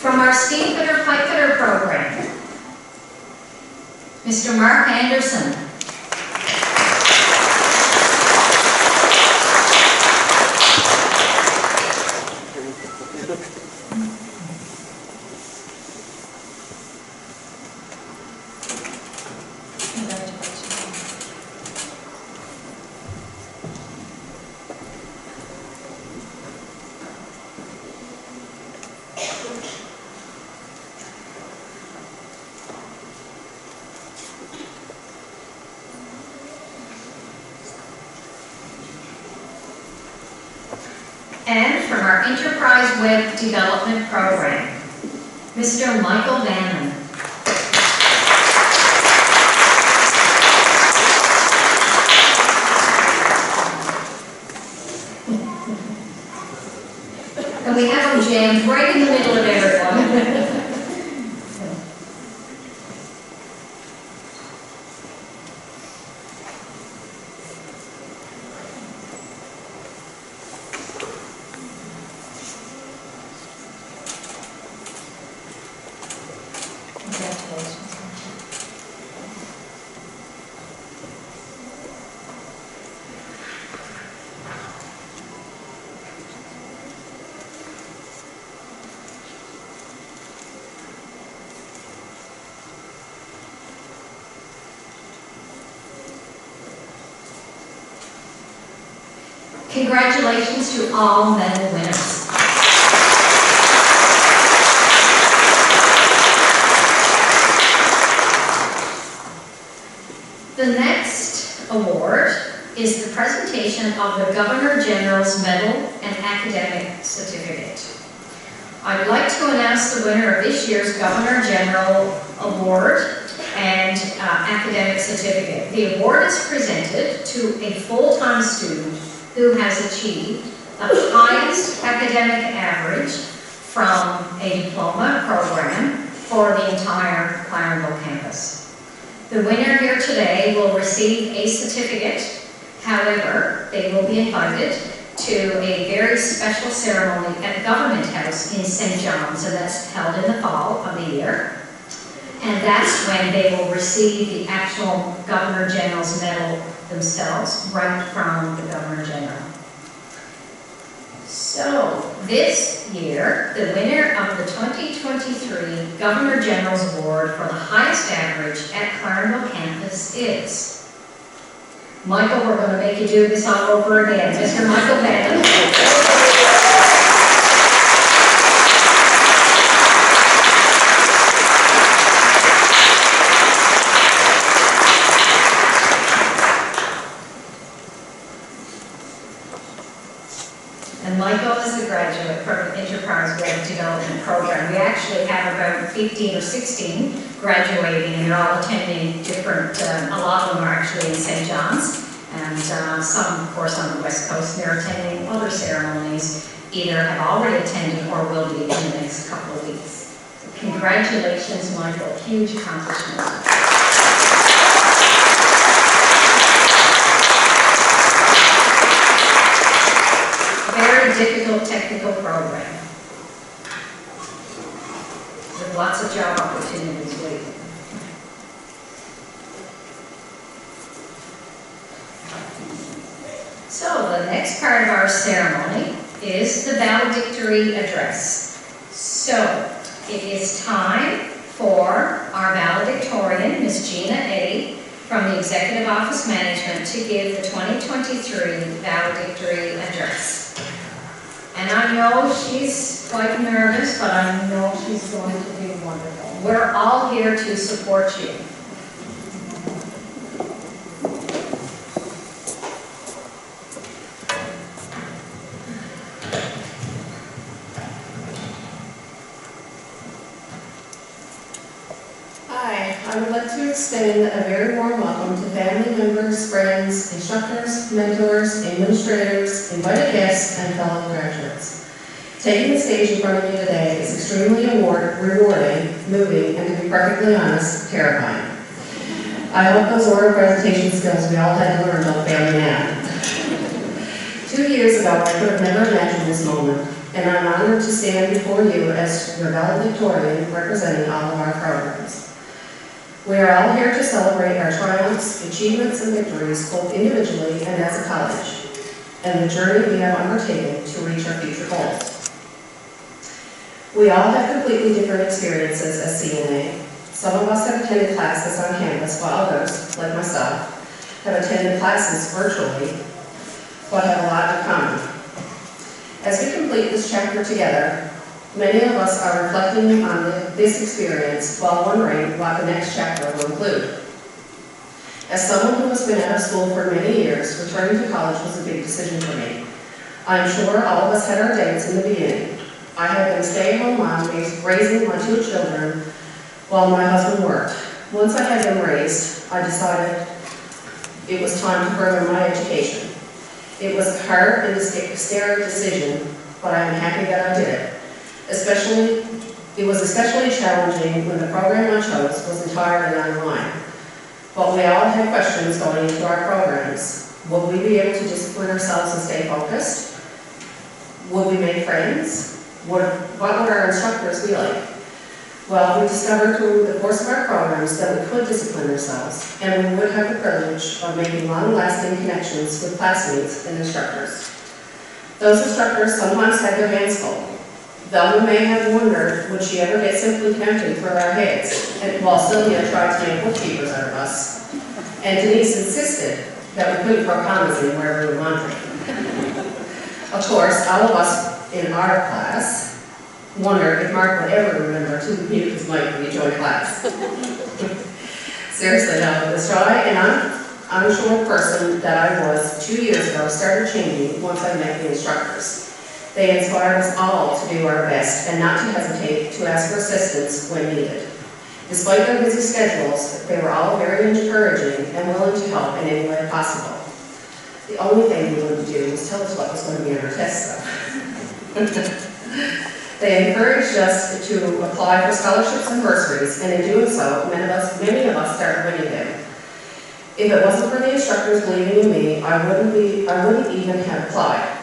From our Steamfitter Pipefitter Program, Mr. Mark Anderson. And from our Enterprise Web Development Program, Mr. Michael Bannon. right in the middle of everyone. Congratulations to all medal winners. The next award is the presentation of the Governor General's Medal and Academic Certificate. I would like to announce the winner of this year's Governor General Award and Academic Certificate. The award is presented to a full-time student who has achieved the highest academic average from a diploma program for the entire Clarenville campus. The winner here today will receive a certificate. However, they will be invited to a very special ceremony at Government House in St. John's, and that's held in the fall of the year. And that's when they will receive the actual Governor General's medal themselves, right from the Governor General. So, this year, the winner of the 2023 Governor General's Award for the highest average at Clarenville Campus is Michael. We're going to make you do this all over again. Mr. Michael Bannon. And Michael is a graduate from the Enterprise Web Development Program. We actually have about 15 or 16 graduating, and they're all attending different, a lot of them are actually in St. John's, and some, of course, on the West Coast. They're attending other ceremonies, either have already attended or will be in the next couple of weeks. So congratulations, Michael. Huge accomplishment. Very difficult technical program with lots of job opportunities waiting. So the next part of our ceremony is the valedictory address. So it is time for our valedictorian, Ms. Gina A., from the Executive Office Management to give the 2023 valedictory address. And I know she's quite nervous, but I know she's going to do wonderful. We're all here to support you. Hi, I would like to extend a very warm welcome to family members, friends, instructors, mentors, administrators, invited guests, and fellow graduates. Taking the stage in front of you today is extremely rewarding, moving, and to be perfectly honest, terrifying. I hope those oral presentation skills we all had to learn don't fail me now. 2 years ago, I could have never imagined this moment, and I'm honored to stand before you as your valedictorian representing all of our programs. We are all here to celebrate our triumphs, achievements, and victories, both individually and as a college, and the journey we have undertaken to reach our future goals. We all have completely different experiences as CNA. Some of us have attended classes on campus, while others, like myself, have attended classes virtually, but have a lot in common. As we complete this chapter together, many of us are reflecting on this experience while wondering what the next chapter will include. As someone who has been out of school for many years, returning to college was a big decision for me. I'm sure all of us had our doubts in the beginning. I had been a stay-at-home mom raising my 2 children while my husband worked. Once I had them raised, I decided it was time to further my education. It was a hard and scary decision, but I am happy that I did it, It was especially challenging when the program I chose was entirely online. But we all had questions going into our programs. Would we be able to discipline ourselves and stay focused? Would we make friends? What would our instructors be like? Well, we discovered through the course of our programs that we could discipline ourselves, and we would have the privilege of making long-lasting connections with classmates and instructors. Those instructors sometimes had their hands full. Velma may have wondered, would she ever get simply counting through our heads, and while Sylvia tried to make bookkeepers out of us. And Denise insisted that we couldn't throw commas in wherever we wanted. Of course, all of us in our class wondered if Mark would ever remember to mute his mic when he joined class. Seriously, though, the shy and unsure person that I was 2 years ago started changing once I met the instructors. They inspired us all to do our best and not to hesitate to ask for assistance when needed. Despite their busy schedules, they were all very encouraging and willing to help in any way possible. The only thing we wanted to do was tell us what was going to be on our test, though. They encouraged us to apply for scholarships and bursaries, and in doing so, many of us started winning them. If it wasn't for the instructors believing in me, I wouldn't even have applied.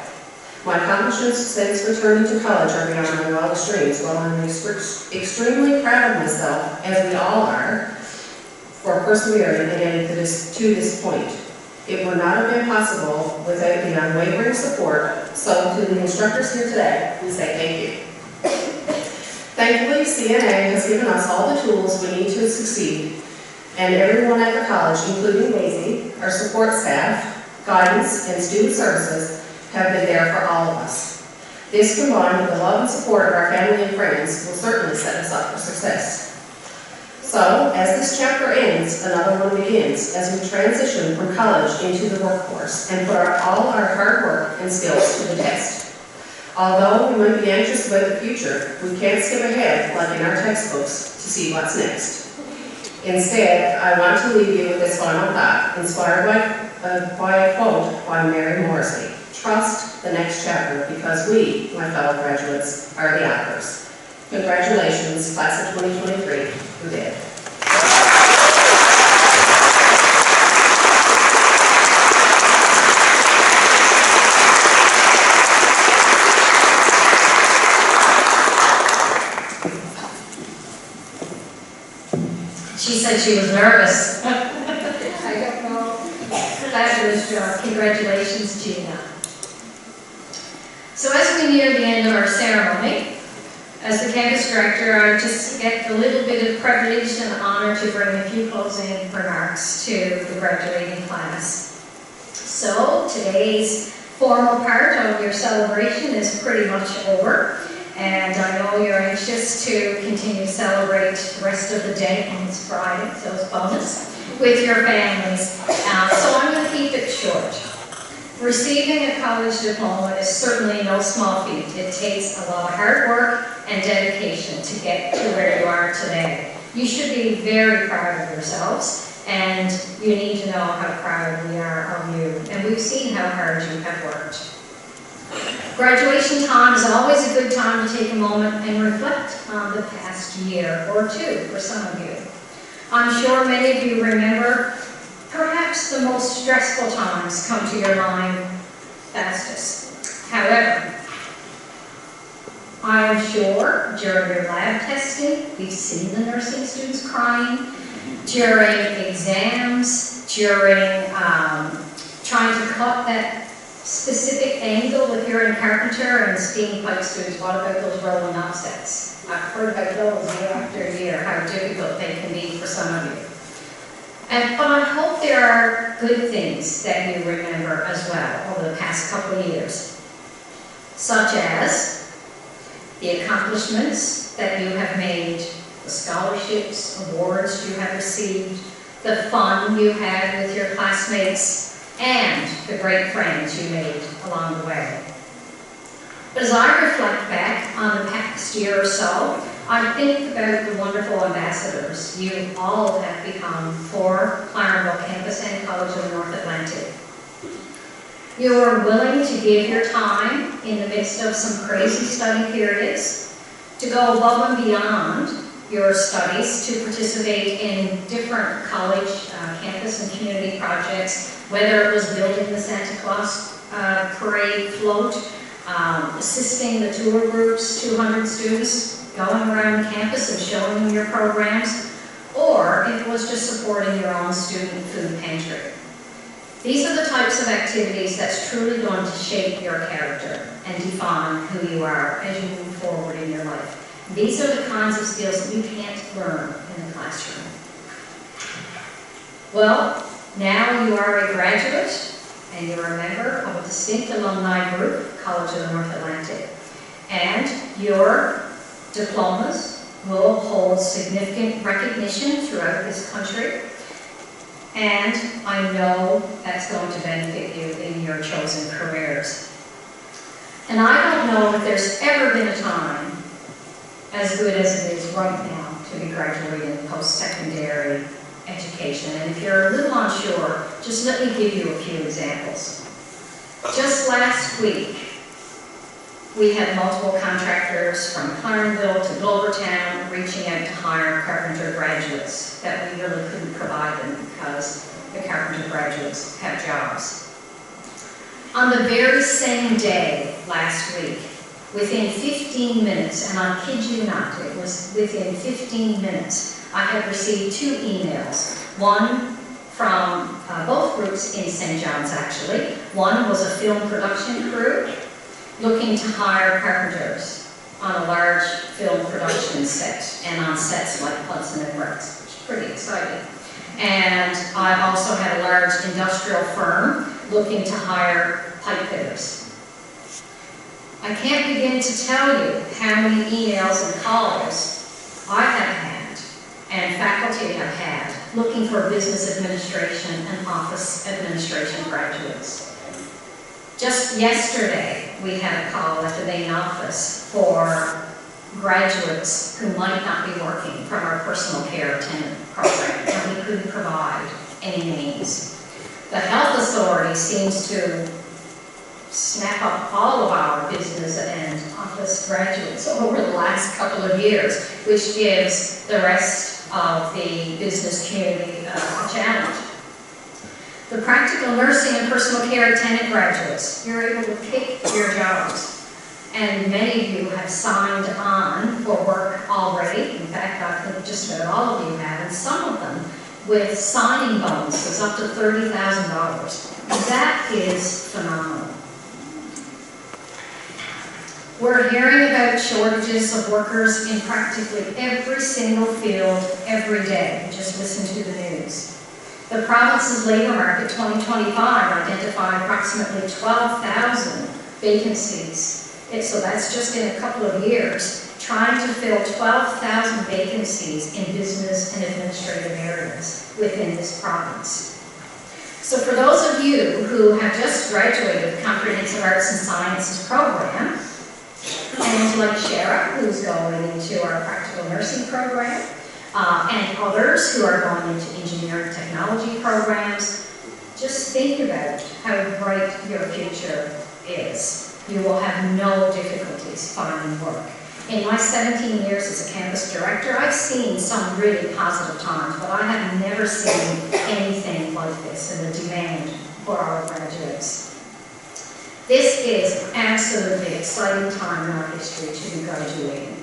My accomplishments since returning to college are beyond my wildest dreams, while I'm extremely proud of myself, as we all are, for persevering and getting to this point. It would not have been possible without the unwavering support, so to the instructors here today, we say thank you. Thankfully, CNA has given us all the tools we need to succeed, and everyone at the college, including Maisie, our support staff, guidance, and student services, have been there for all of us. This, combined with the love and support of our family and friends, will certainly set us up for success. So, as this chapter ends, another one begins, as we transition from college into the workforce and put all our hard work and skills to the test. Although we might be anxious about the future, we can't skip ahead like in our textbooks to see what's next. Instead, I want to leave you with this final thought, inspired by a quote by Mary Morrissey. Trust the next chapter, because we, my fellow graduates, are the authors. Congratulations, class of 2023, who did. She said she was nervous. I don't know. Fabulous job. Congratulations, Gina. So as we near the end of our ceremony, as the campus director, I just get a little bit of privilege and honor to bring a few closing remarks to the graduating class. So today's formal part of your celebration is pretty much over, and I know you're anxious to continue to celebrate the rest of the day, and it's Friday, so it's bonus, with your families. So I'm going to keep it short. Receiving a college diploma is certainly no small feat. It takes a lot of hard work and dedication to get to where you are today. You should be very proud of yourselves, and you need to know how proud we are of you. And we've seen how hard you have worked. Graduation time is always a good time to take a moment and reflect on the past year or two for some of you. I'm sure many of you remember perhaps the most stressful times come to your mind fastest. However, I am sure during your lab testing, we've seen the nursing students crying, during exams, during trying to cut that specific angle if you're in Carpenter and steam pipe students. What about those rolling offsets? I've heard about those year after year, how difficult they can be for some of you. But I hope there are good things that you remember as well over the past couple of years, such as the accomplishments that you have made, the scholarships, awards you have received, the fun you had with your classmates, and the great friends you made along the way. But as I reflect back on the past year or so, I think about the wonderful ambassadors you all have become for Clarenville Campus and College of the North Atlantic. You are willing to give your time in the midst of some crazy study periods to go above and beyond your studies, to participate in different college, campus and community projects, whether it was building the Santa Claus parade float, assisting the tour groups, 200 students, going around the campus and showing them your programs, or it was just supporting your own student food pantry. These are the types of activities that's truly going to shape your character and define who you are as you move forward in your life. These are the kinds of skills that you can't learn in the classroom. Well, now you are a graduate and you're a member of a distinct alumni group, College of the North Atlantic. And your diplomas will hold significant recognition throughout this country. And I know that's going to benefit you in your chosen careers. And I don't know if there's ever been a time as good as it is right now to be graduating post-secondary education. And if you're a little unsure, just let me give you a few examples. Just last week, we had multiple contractors from Clarenville to Glovertown reaching out to hire Carpenter graduates that we really couldn't provide them because the Carpenter graduates have jobs. On the very same day last week, within 15 minutes, and I kid you not, it was within 15 minutes, I had received 2 emails. One from both groups in St. John's, actually. One was a film production crew looking to hire carpenters on a large film production set and on sets like Hudson and Rex, which is pretty exciting. And I also had a large industrial firm looking to hire pipefitters. I can't begin to tell you how many emails and calls I have had and faculty have had looking for business administration and office administration graduates. Just yesterday, we had a call at the main office for graduates who might not be working from our personal care attendant program, and we couldn't provide any names. The health authority seems to snap up all of our business and office graduates over the last couple of years, which gives the rest of the business community a challenge. The practical nursing and personal care attendant graduates, you're able to pick your jobs. And many of you have signed on for work already. In fact, I think just about all of you have, and some of them with signing bonuses up to $30,000. That is phenomenal. We're hearing about shortages of workers in practically every single field every day. Just listen to the news. The province's labor market 2025 identified approximately 12,000 vacancies. So that's just in a couple of years, trying to fill 12,000 vacancies in business and administrative areas within this province. So for those of you who have just graduated the Comprehensive Arts and Sciences program, and like Shara, who's going into our practical nursing program, and others who are going into engineering technology programs, just think about how bright your future is. You will have no difficulties finding work. In my 17 years as a campus director, I've seen some really positive times, but I have never seen anything like this in the demand for our graduates. This is an absolutely exciting time in our history to be graduating.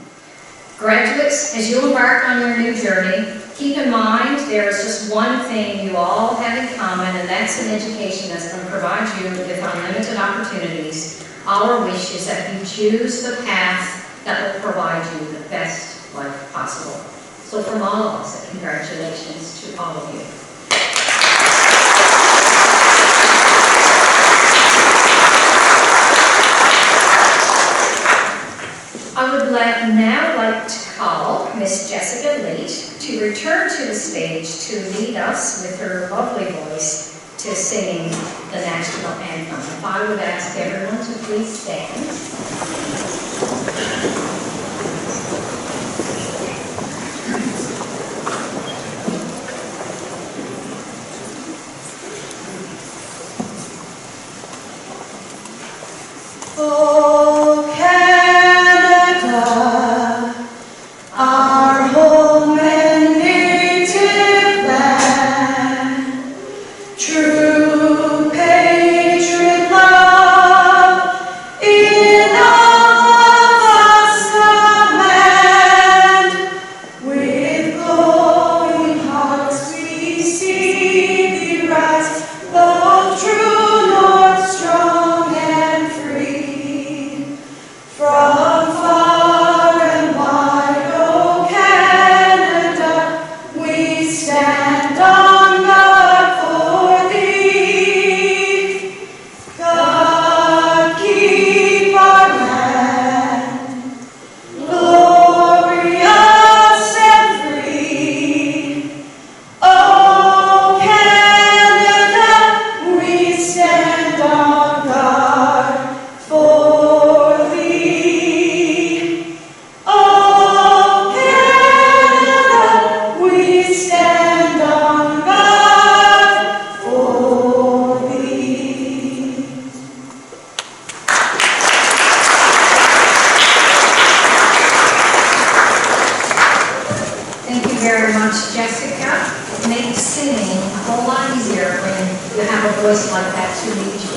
Graduates, as you embark on your new journey, keep in mind there is just one thing you all have in common, and that's an education that's going to provide you with unlimited opportunities. Our wish is that you choose the path that will provide you the best life possible. So from all of us, congratulations to all of you. I would now like to call Miss Jessica Leet to return to the stage to lead us with her lovely voice to singing the national anthem. If I would ask everyone to please stand. Oh, Canada, make singing a whole lot easier when you have a voice like that to lead you